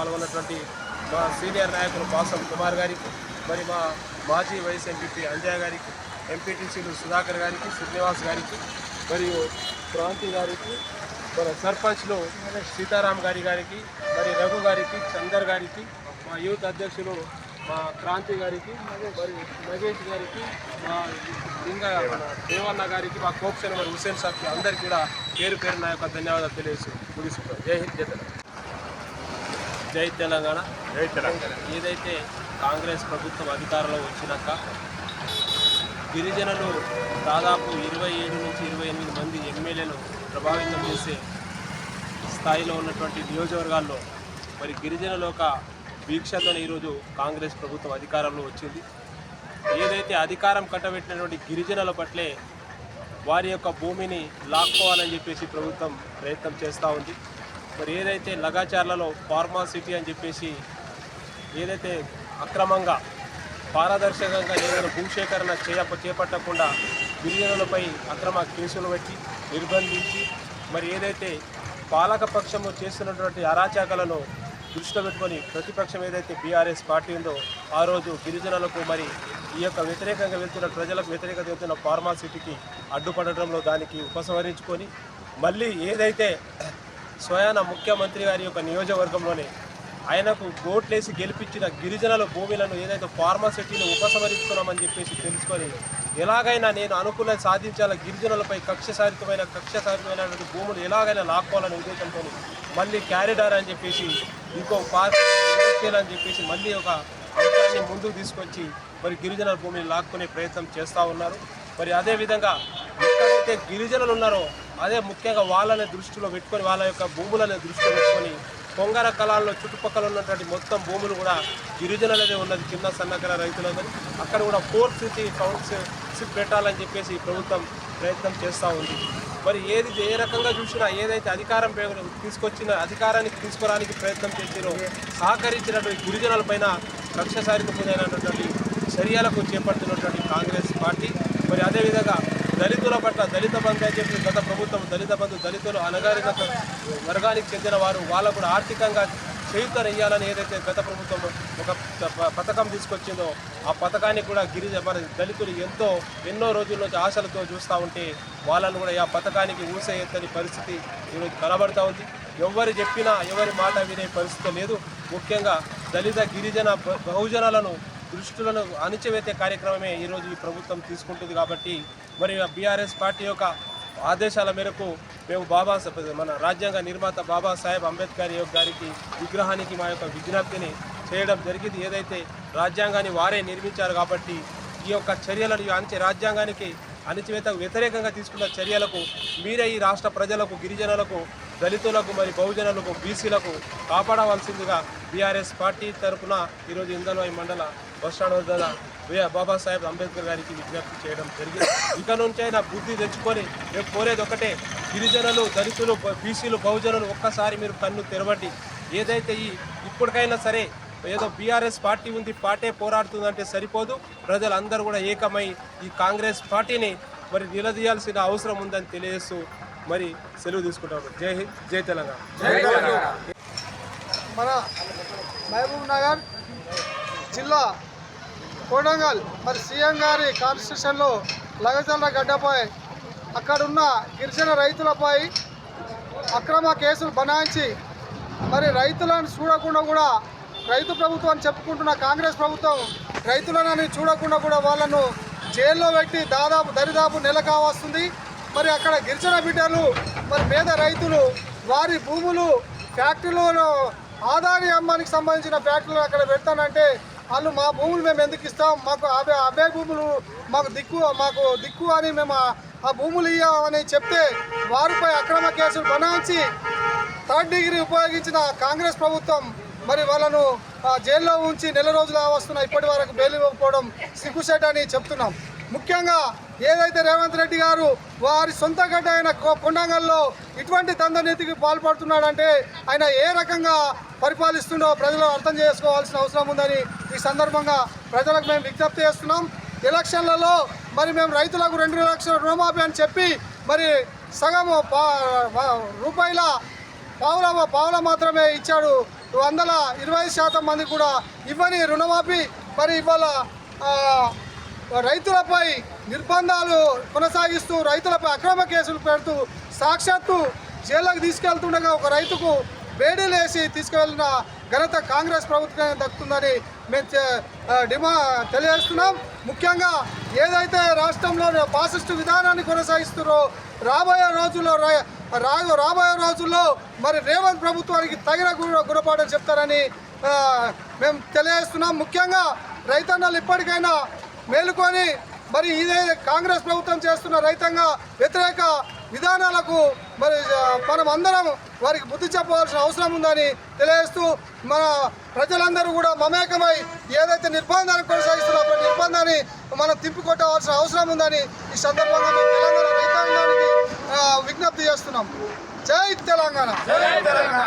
పాల్గొన్నటువంటి మా సీనియర్ నాయకులు పాసం కుమార్ గారికి, మరి మా మాజీ వైస్ ఎంపీపీ అంజయ్ గారికి, ఎంపీటీసీలు సుధాకర్ గారికి, శ్రీనివాస్ గారికి, మరియు క్రాంతి గారికి, మన సర్పంచ్లు సీతారాం గారికి, మరి రఘు గారికి, చందర్ గారికి, మా యూత్ అధ్యక్షులు మా క్రాంతి గారికి, మరి నగేష్ గారికి, మా లింగ దేవన్న గారికి, మా కోప్సన్ మరి హుసేన్ సాబ్కి అందరికీ కూడా పేరు పేరు నా యొక్క ధన్యవాదాలు తెలియజేసి ముగిస్తున్నాను. జై హింద్, జై తెలంగాణ. జై తెలంగాణ. ఏదైతే కాంగ్రెస్ ప్రభుత్వం అధికారంలో వచ్చినాక గిరిజనులు దాదాపు 27 నుంచి 28 మంది ఎమ్మెల్యేలు ప్రభావితం చేసే స్థాయిలో ఉన్నటువంటి నియోజకవర్గాల్లో మరి గిరిజనుల యొక్క వీక్షతోనే ఈరోజు కాంగ్రెస్ ప్రభుత్వం అధికారంలో వచ్చింది. ఏదైతే అధికారం కట్టబెట్టినటువంటి గిరిజనుల పట్లే వారి యొక్క భూమిని లాక్కోవాలని చెప్పేసి ప్రభుత్వం ప్రయత్నం చేస్తూ ఉంది. మరి ఏదైతే లగాచార్లలో ఫార్మా సిటీ అని చెప్పేసి ఏదైతే అక్రమంగా పారదర్శకంగా ఏదైనా భూసేకరణ చేపట్టకుండా గిరిజనులపై అక్రమ కేసులు పెట్టి నిర్బంధించి మరి ఏదైతే పాలకపక్షము చేస్తున్నటువంటి అరాచకాలను దృష్టిలో పెట్టుకొని ప్రతిపక్షం ఏదైతే బీఆర్ఎస్ పార్టీ ఉందో ఆ రోజు గిరిజనులకు మరి ఈ యొక్క వ్యతిరేకంగా వెళ్తున్న ప్రజలకు వ్యతిరేకంగా వెళ్తున్న ఫార్మా సిటీకి అడ్డుపడటంలో దానికి ఉపసంహరించుకొని మళ్ళీ ఏదైతే స్వయాన ముఖ్యమంత్రి గారి యొక్క నియోజకవర్గంలోనే ఆయనకు ఓట్లేసి గెలిపించిన గిరిజనుల భూములను ఏదైతే ఫార్మా సిటీని ఉపసంహరించుకున్నామని చెప్పేసి తెలుసుకొని ఎలాగైనా నేను అనుకున్నది సాధించాల గిరిజనులపై కక్షసారితమైనటువంటి భూములు ఎలాగైనా లాక్కోవాలనే ఉద్దేశంతో మళ్ళీ క్యారిడార్ అని చెప్పేసి ఇంకో పార్క్ ఇండస్ట్రియల్ అని చెప్పేసి మళ్ళీ ఒక అంశాన్ని ముందుకు తీసుకొచ్చి మరి గిరిజనుల భూమిని లాక్కునే ప్రయత్నం చేస్తూ ఉన్నారు. మరి అదేవిధంగా ఎక్కడైతే గిరిజనులు ఉన్నారో అదే ముఖ్యంగా వాళ్ళని దృష్టిలో పెట్టుకొని వాళ్ళ యొక్క భూములను దృష్టిలో పెట్టుకొని కొంగర కళాల్లో చుట్టుపక్కల ఉన్నటువంటి మొత్తం భూములు కూడా గిరిజనులదే ఉన్నది, చిన్న సన్నకారు రైతులది. అక్కడ కూడా 4th సిటీ టౌన్షిప్ పెట్టాలని చెప్పేసి ప్రభుత్వం ప్రయత్నం చేస్తూ ఉంది. మరి ఏ రకంగా చూసినా ఏదైతే అధికారానికి తీసుకురానికి ప్రయత్నం చేసిరో సహకరించినటువంటి గిరిజనులపైన కక్షసారితమైనటువంటి చర్యలకు చేపడుతున్నటువంటి కాంగ్రెస్ పార్టీ. మరి అదేవిధంగా దళితుల పట్ల దళిత బంధు అని చెప్పి గత ప్రభుత్వం దళిత బంధు దళితులు అణగారిన వర్గానికి చెందిన వారు వాళ్ళకు కూడా ఆర్థికంగా చేయూతనియ్యాలని ఏదైతే గత ప్రభుత్వం ఒక పథకం తీసుకొచ్చిందో ఆ పథకాన్ని కూడా మరి దళితులు ఎన్నో రోజుల నుంచి ఆశలతో చూస్తూ ఉంటే వాళ్ళను కూడా ఆ పథకానికి ఊసే ఎత్తని పరిస్థితి ఈరోజు కనబడుతూ ఉంది. ఎవరు చెప్పినా ఎవరి మాట వినే పరిస్థితి లేదు. ముఖ్యంగా దళిత గిరిజన బహుజనాలను దృష్టిలను అణిచివేసే కార్యక్రమమే ఈరోజు ఈ ప్రభుత్వం తీసుకుంటుంది. కాబట్టి మరి బీఆర్ఎస్ పార్టీ యొక్క ఆదేశాల మేరకు మేము మన రాజ్యాంగ నిర్మాత బాబాసాహెబ్ అంబేద్కర్ గారికి విగ్రహానికి మా యొక్క విజ్ఞప్తిని చేయడం జరిగింది. ఏదైతే రాజ్యాంగాన్ని వారే నిర్మించారు కాబట్టి ఈ యొక్క చర్యలను రాజ్యాంగానికి అణిచివేతకు వ్యతిరేకంగా తీసుకున్న చర్యలకు మీరే ఈ రాష్ట్ర ప్రజలకు, గిరిజనులకు, దళితులకు, మరి బహుజనులకు, బీసీలకు కాపాడవలసిందిగా బీఆర్ఎస్ పార్టీ తరఫున ఈరోజు ఇందల్వాయి మండల బస్టాండ్ వద్ద బాబాసాహెబ్ అంబేద్కర్ గారికి విజ్ఞప్తి చేయడం జరిగింది. ఇక నుంచైనా బుద్ధి తెచ్చుకొని మేము కోరేది ఒకటే, గిరిజనులు, దళితులు, బీసీలు, బహుజనులు ఒక్కసారి మీరు కన్ను తెరవండి. ఏదైతే ఇప్పటికైనా సరే ఏదో బీఆర్ఎస్ పార్టీ ఉంది, పార్టీ పోరాడుతుందంటే సరిపోదు. ప్రజలందరూ కూడా ఏకమై ఈ కాంగ్రెస్ పార్టీని మరి నిలదీయాల్సిన అవసరం ఉందని తెలియజేస్తూ మరి సెలవు తీసుకుంటాము. జై హింద్, జై తెలంగాణ. మన మహబూబ్ నగర్ జిల్లా కోడంగల్ మరి సీఎం గారి కాన్స్టిట్యూషన్లో లగచర్ల గడ్డపై అక్కడున్న గిరిజన రైతులపై అక్రమ కేసులు బనాయించి మరి రైతులను చూడకుండా కూడా రైతు ప్రభుత్వం అని చెప్పుకుంటున్న కాంగ్రెస్ ప్రభుత్వం రైతులను చూడకుండా కూడా వాళ్ళను జైల్లో పెట్టి దరిదాపు నెల కావస్తుంది. మరి అక్కడ గిరిజన బిడ్డలు మరి పేద రైతులు వారి భూములు ఫ్యాక్టరీలో ఆదాని అమ్మానికి సంబంధించిన ఫ్యాక్టరీలు అక్కడ పెడతానంటే వాళ్ళు మా భూములు మేము ఎందుకు ఇస్తాం, మాకు అవే భూములు మాకు దిక్కు అని మేము ఆ భూములు ఇవ్వమని చెప్తే వారిపై అక్రమ కేసులు బనాయించి 3rd డిగ్రీ ఉపయోగించిన కాంగ్రెస్ ప్రభుత్వం మరి వాళ్ళను జైల్లో ఉంచి నెల రోజులు వస్తున్నా ఇప్పటి వరకు బెయిల్ ఇవ్వకపోవడం సిగ్గుసేట అని చెప్తున్నాం. ముఖ్యంగా ఏదైతే రేవంత్ రెడ్డి గారు వారి సొంత గడ్డ అయిన కొండంగల్లో ఇటువంటి దందనీతికి పాల్పడుతున్నాడంటే ఆయన ఏ రకంగా పరిపాలిస్తుండో ప్రజలు అర్థం చేసుకోవాల్సిన అవసరం ఉందని ఈ సందర్భంగా ప్రజలకు మేము విజ్ఞప్తి చేస్తున్నాం. ఎలక్షన్లలో మరి మేము రైతులకు 2 లక్షల రుణమాఫీ అని చెప్పి మరి సగం రూపాయల పావుల మాత్రమే ఇచ్చాడు 120% మంది కూడా ఇవ్వని రుణమాఫీ మరి ఇవాళ రైతులపై నిర్బంధాలు కొనసాగిస్తూ రైతులపై అక్రమ కేసులు పెడుతూ సాక్షాత్తు జైళ్ళకు తీసుకెళ్తుండగా ఒక రైతుకు వేడీలేసి తీసుకువెళ్ళిన ఘనత కాంగ్రెస్ ప్రభుత్వం దక్కుతుందని మేము తెలియజేస్తున్నాం. ముఖ్యంగా ఏదైతే రాష్ట్రంలో ఫాసిస్టు విధానాన్ని కొనసాగిస్తున్నారో రాబోయే రోజుల్లో మరి రేవంత్ ప్రభుత్వానికి తగిన గుణపాఠం చెప్తారని మేము తెలియజేస్తున్నాం. ముఖ్యంగా రైతన్నలు ఇప్పటికైనా మేలుకొని మరి ఇదే కాంగ్రెస్ ప్రభుత్వం చేస్తున్న రైతాంగ వ్యతిరేక విధానాలకు మరి మనం అందరం వారికి బుద్ధి చెప్పవలసిన అవసరం ఉందని తెలియజేస్తూ మన ప్రజలందరూ కూడా మమేకమై ఏదైతే నిర్బంధాన్ని కొనసాగిస్తున్న నిర్బంధాన్ని మనం తిప్పికొట్టవలసిన అవసరం ఉందని ఈ సందర్భంగా మేము తెలంగాణ రైతాంగానికి విజ్ఞప్తి చేస్తున్నాం. జై తెలంగాణ.